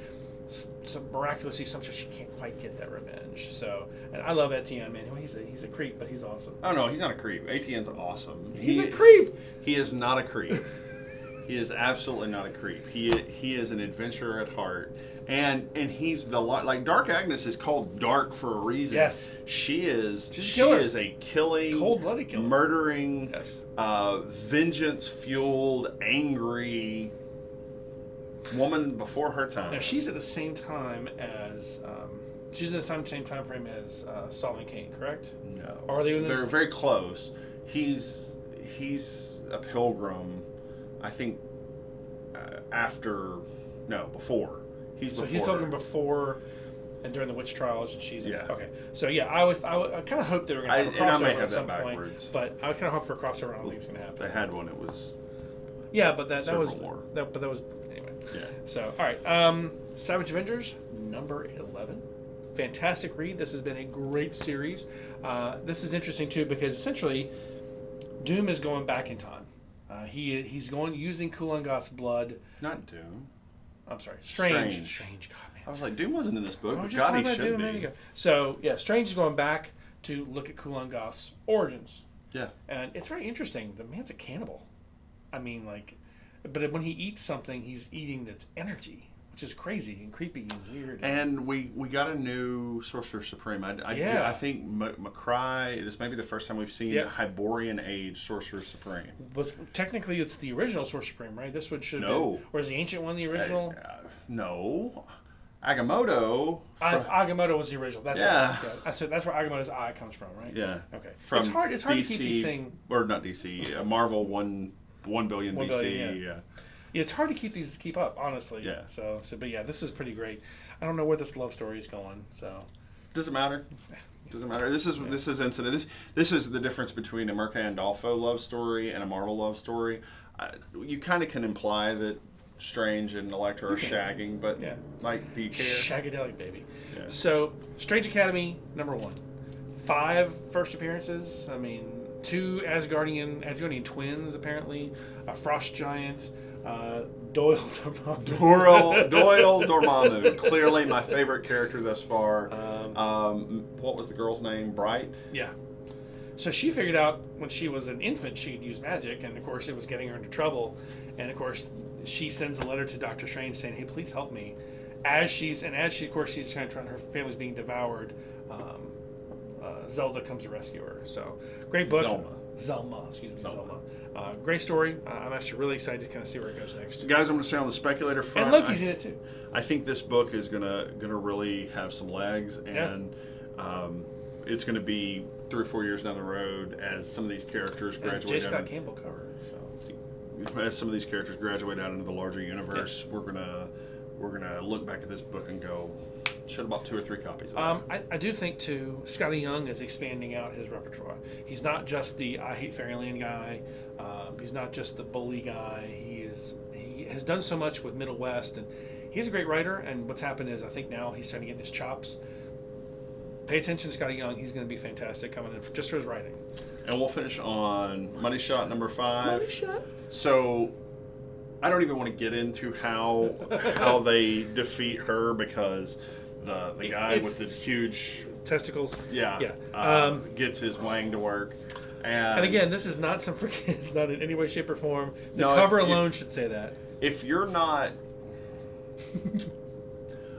Speaker 1: miraculously somehow she can't quite get that revenge. So, and I love Etienne, man. He's a creep, but he's awesome.
Speaker 2: Oh no, he's not a creep. Etienne's awesome.
Speaker 1: He's a creep.
Speaker 2: He is not a creep. He is absolutely not a creep. He is an adventurer at heart, and he's like Dark Agnes is called dark for a reason.
Speaker 1: Yes,
Speaker 2: she is a killing,
Speaker 1: cold-blooded killer,
Speaker 2: murdering,
Speaker 1: yes,
Speaker 2: vengeance-fueled, angry woman before her time.
Speaker 1: Now she's at the same time as she's in the same time frame as Saul and Cain, correct?
Speaker 2: No,
Speaker 1: or are they?
Speaker 2: They're very close. He's a pilgrim. I think before. He's
Speaker 1: talking before and during the witch trials, and she's
Speaker 2: yeah.
Speaker 1: Okay, so yeah, I kind of hoped they were going to have a crossover
Speaker 2: I may have
Speaker 1: at some
Speaker 2: that
Speaker 1: point,
Speaker 2: backwards.
Speaker 1: but I kind of hope for a crossover. I don't think it's going to happen.
Speaker 2: They had one. It was
Speaker 1: but that was
Speaker 2: War.
Speaker 1: that was anyway.
Speaker 2: Yeah.
Speaker 1: So all right, Savage Avengers number 11. Fantastic read. This has been a great series. This is interesting too because essentially Doom is going back in time. He's going using Kulangoth's blood.
Speaker 2: Not Doom.
Speaker 1: I'm sorry, Strange. God, man.
Speaker 2: I was like, Doom wasn't in this book, but
Speaker 1: just
Speaker 2: God, he
Speaker 1: talking about
Speaker 2: should
Speaker 1: Doom a minute
Speaker 2: be.
Speaker 1: ago. So yeah, Strange is going back to look at Kulangoth's origins.
Speaker 2: Yeah.
Speaker 1: And it's very interesting. The man's a cannibal. I mean, like, but when he eats something, he's eating its energy, which is crazy and creepy and weird.
Speaker 2: And we got a new Sorcerer Supreme. I think Macri, this may be the first time we've seen a Hyborian Age Sorcerer Supreme.
Speaker 1: But technically, it's the original Sorcerer Supreme, right? This should have
Speaker 2: no.
Speaker 1: been. Or is the Ancient One the original?
Speaker 2: No. Agamotto.
Speaker 1: Agamotto was the original. That's
Speaker 2: yeah.
Speaker 1: Right. That's where Agamotto's eye comes from, right?
Speaker 2: Yeah.
Speaker 1: Okay.
Speaker 2: From
Speaker 1: it's hard
Speaker 2: DC,
Speaker 1: to keep these things.
Speaker 2: Or not DC. Marvel 1 billion DC.
Speaker 1: Billion,
Speaker 2: yeah.
Speaker 1: Yeah, it's hard to keep up, honestly.
Speaker 2: Yeah.
Speaker 1: So, but yeah, this is pretty great. I don't know where this love story is going. So.
Speaker 2: Doesn't matter. Doesn't matter. This is incident. This is the difference between a Mercandolfo love story and a Marvel love story. You kind of can imply that Strange and Elektra are shagging, but like, do you care?
Speaker 1: Shagadelic, baby.
Speaker 2: Yeah.
Speaker 1: So, Strange Academy number 1, 5 first appearances. I mean, 2 Asgardian twins apparently, a frost giant. Doyle Dormammu.
Speaker 2: Doyle Dormammu, clearly my favorite character thus far. What was the girl's name? Bright?
Speaker 1: Yeah. So she figured out when she was an infant she'd use magic, and of course it was getting her into trouble. And of course she sends a letter to Doctor Strange saying, "Hey, please help me." As she's kind of trying, her family's being devoured. Zelda comes to rescue her. So great book. Zelma. Great story. I'm actually really excited to kind of see where it goes next.
Speaker 2: Guys, I'm going to say on the speculator front,
Speaker 1: and Loki's in it too.
Speaker 2: I think this book is gonna really have some legs, and it's going to be 3 or 4 years down the road as some of these characters graduate.
Speaker 1: J. Scott Campbell cover. So
Speaker 2: as some of these characters graduate out into the larger universe, we're gonna look back at this book and go, should have bought 2 or 3 copies of that.
Speaker 1: I do think too, Scotty Young is expanding out his repertoire. He's not just the I Hate Fairyland guy. He's not just the bully guy. He has done so much with Middle West, and he's a great writer. And what's happened is I think now he's starting to get his chops. Pay attention to Scotty Young. He's going to be fantastic coming in just for his writing.
Speaker 2: And we'll finish on Money Shot number 5.
Speaker 1: Money Shot.
Speaker 2: So I don't even want to get into how they defeat her, because the guy with the huge
Speaker 1: testicles
Speaker 2: gets his wang to work.
Speaker 1: And again, this is not some for kids, not in any way, shape, or form. The cover alone should say that.
Speaker 2: If you're not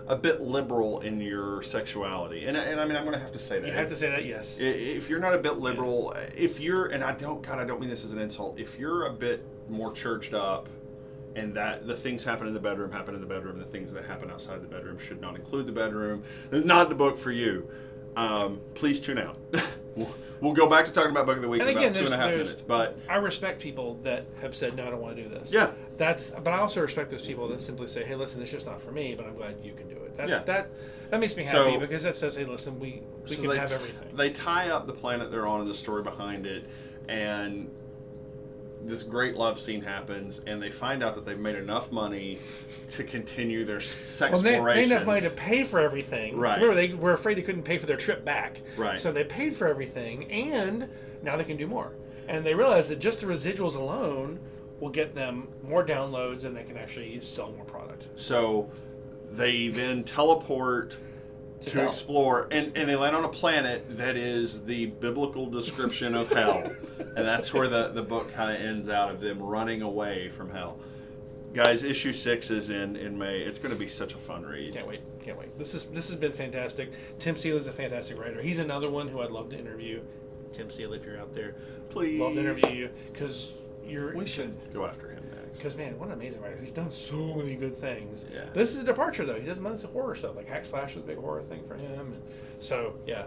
Speaker 2: a bit liberal in your sexuality, and I mean, I'm going to have to say that.
Speaker 1: You have to say that, yes.
Speaker 2: If you're not a bit liberal, if you're, and I don't mean this as an insult, if you're a bit more churched up, and that the things happen in the bedroom, the things that happen outside the bedroom should not include the bedroom, not the book for you. Please tune out. We'll go back to talking about Book of the Week in about 2.5 minutes. But
Speaker 1: I respect people that have said, no, I don't want to do this.
Speaker 2: Yeah.
Speaker 1: But I also respect those people that simply say, hey, listen, it's just not for me, but I'm glad you can do it. That makes me happy, because that says, hey, listen, we can have everything.
Speaker 2: They tie up the planet they're on and the story behind it, and this great love scene happens, and they find out that they've made enough money to continue their sexplorations.
Speaker 1: They made enough money to pay for everything.
Speaker 2: Right.
Speaker 1: Remember, they were afraid they couldn't pay for their trip back.
Speaker 2: Right.
Speaker 1: So they paid for everything, and now they can do more. And they realized that just the residuals alone will get them more downloads, and they can actually sell more product.
Speaker 2: So They then teleport to
Speaker 1: hell.
Speaker 2: explore, and they land on a planet that is the biblical description of hell. And that's where the book kind of ends out, of them running away from hell. Guys, issue 6 is in May. It's going to be such a fun read.
Speaker 1: Can't wait. This has been fantastic. Tim Seeley is a fantastic writer. He's another one who I'd love to interview. Tim Seeley, if you're out there,
Speaker 2: Please.
Speaker 1: love to interview you, because
Speaker 2: We should go after him next.
Speaker 1: Because, man, what an amazing writer. He's done so many good things.
Speaker 2: Yeah.
Speaker 1: This is a departure, though. He does most of horror stuff. Like Hack Slash was a big horror thing for him. And so, yeah.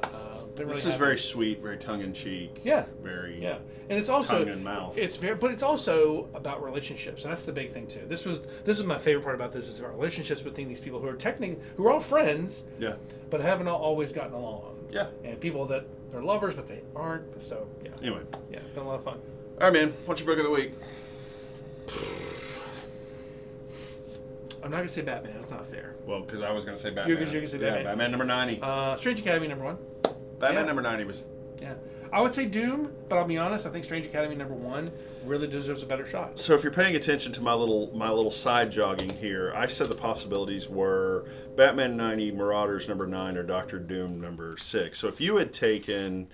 Speaker 2: This is very sweet, very tongue-in-cheek.
Speaker 1: Yeah.
Speaker 2: Very
Speaker 1: And it's also
Speaker 2: tongue in mouth.
Speaker 1: but it's also about relationships, and that's the big thing too. This was my favorite part about this, is about relationships between these people who are all friends,
Speaker 2: Yeah.
Speaker 1: but haven't always gotten along.
Speaker 2: Yeah.
Speaker 1: And people that they're lovers, but they aren't. So, yeah.
Speaker 2: Anyway.
Speaker 1: Yeah, been a lot of fun.
Speaker 2: All right, man. What's your book of the week?
Speaker 1: I'm not gonna say Batman. That's not fair.
Speaker 2: Well, because I was going to say Batman.
Speaker 1: You're gonna say Batman.
Speaker 2: Yeah, Batman number 90.
Speaker 1: Strange Academy #1.
Speaker 2: Batman number 90 was...
Speaker 1: Yeah. I would say Doom, but I'll be honest, I think Strange Academy #1 really deserves a better shot.
Speaker 2: So if you're paying attention to my little side jogging here, I said the possibilities were Batman 90, Marauders number 9, or Doctor Doom number 6. So if you had taken,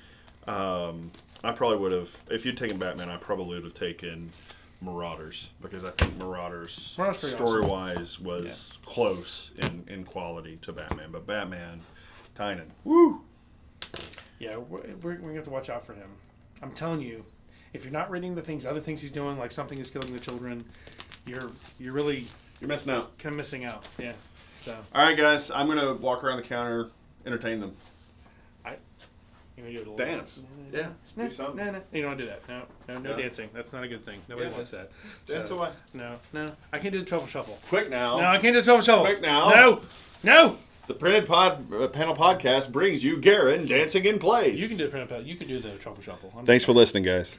Speaker 2: I probably would have, if you'd taken Batman, I probably would have taken Marauders, because I think Marauders story-wise was close in quality to Batman. But Batman, Tynan, woo!
Speaker 1: Yeah, we're going to have to watch out for him. I'm telling you, if you're not reading the other things he's doing, like Something is Killing the Children, you're really...
Speaker 2: You're missing out.
Speaker 1: Kind of missing out, yeah. So.
Speaker 2: All right, guys, I'm going to walk around the counter, entertain them.
Speaker 1: You want to do a little
Speaker 2: dance? Yeah,
Speaker 1: no,
Speaker 2: do something.
Speaker 1: No, you don't want to do that. No dancing. That's not a good thing. Nobody wants that.
Speaker 2: Dance away.
Speaker 1: No. I can't do the truffle shuffle.
Speaker 2: Quick now.
Speaker 1: No, I can't do the truffle shuffle.
Speaker 2: Quick now.
Speaker 1: No.
Speaker 2: The Printed Panel Podcast brings you Garen dancing in place.
Speaker 1: You can do the truffle shuffle.
Speaker 2: Thanks for listening, guys.